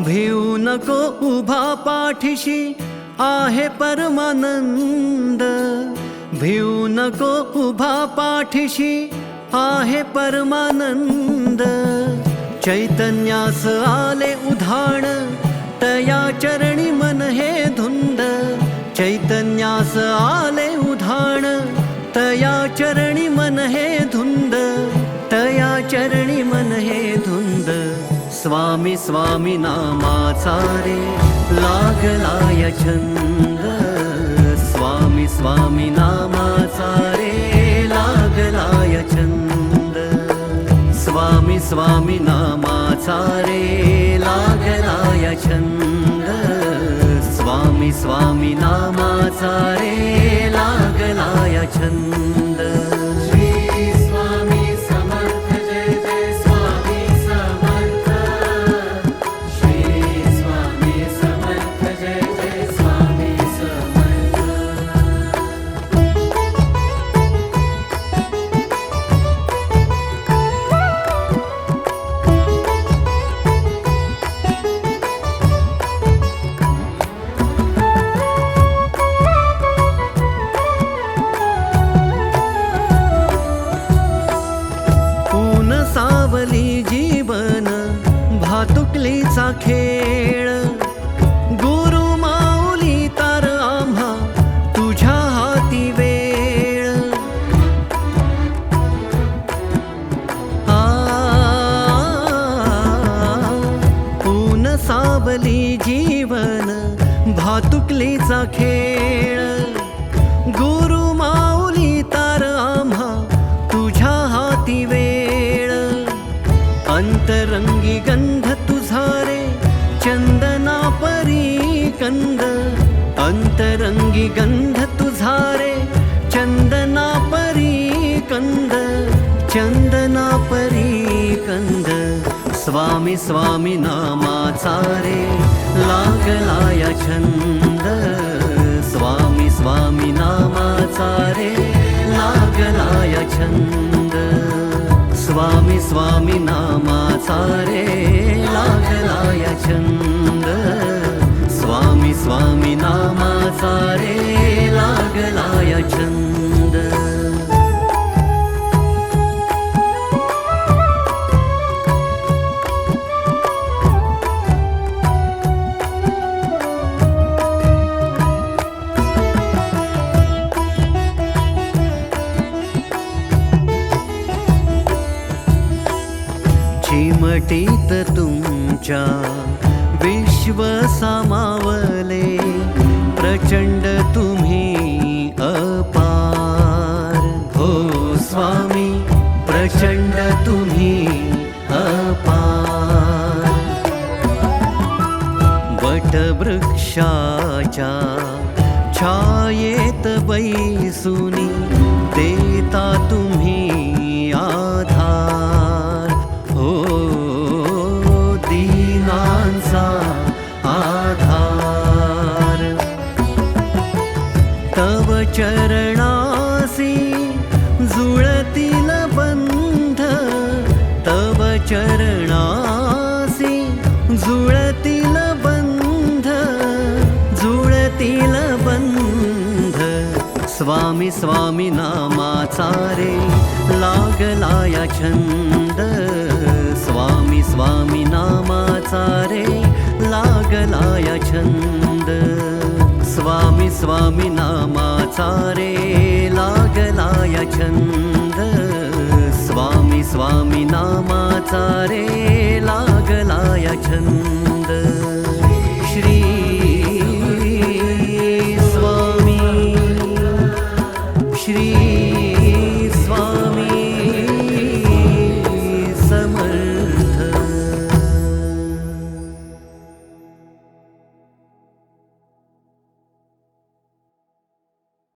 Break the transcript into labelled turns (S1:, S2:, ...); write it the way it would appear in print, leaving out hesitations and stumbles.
S1: भिऊ नको उभा पाठीशी आहे परमानंद, भिऊ नको उभा पाठीशी आहे परमानंद। चैतन्यास आले उधाण तया चरणी मन हे धुंद, चैतन्यास आले उधाण तया चरणी मन हे धुंद, तया चरणी मन हे धुंद। स्वामी स्वामी नामाचा रे लागलाय छंद, स्वामी स्वामी नामाचा रे लागलाय छंद, स्वामी स्वामी नामाचा रे लागलाय छंद, स्वामी स्वामी नामाचा रे लागलाय छंद।
S2: श्री स्वामी समर्थ जय जय स्वामी समर्थ, श्री स्वामी समर्थ जय जय स्वामी समर्थ।
S1: ऊन सावली जीवन भातुकलीचा खेळ, गुरु माऊली तार आम्हा तुझ्या हाती वेळ। ऊन सावली जीवन भातुकलीचा खेळ, गुरु माऊली तार आम्हा तुझ्या हाती वेळ। अंतरंगी गंध तुझा रे चंदना परी कंद, अंतरंगी गंध तुझा रे चंदना परी कंद, चंदना परी कंद। स्वामी स्वामी नामाचा रे लागलाय छंद, स्वामी स्वामी नामाचा रे लागलाय छंद, स्वामी स्वामी नामाचा रे लागलाय छंद, स्वामी स्वामी नामाचा रे लागलाय छंद। चिमटीत तुमच्या विश्व सामावले, प्रचंड तुम्ही अपार हो स्वामी, प्रचंड तुम्ही अपार। वटवृक्षाच्या छायेत बैसुनी देता तुम्ही आधार हो, दीनांचा आधार। तव चरणासी जुळतील बंध, तव चरणासी जुळतील बंध, जुळतील बंध। स्वामी स्वामी नामाचा रे लागलाय छंद, स्वामी स्वामी नामाचा रे लागलाय छंद, स्वामी स्वामी नामाचा रे लागलाय छंद, स्वामी स्वामी नामाचा रे लागलाय छंद। श्री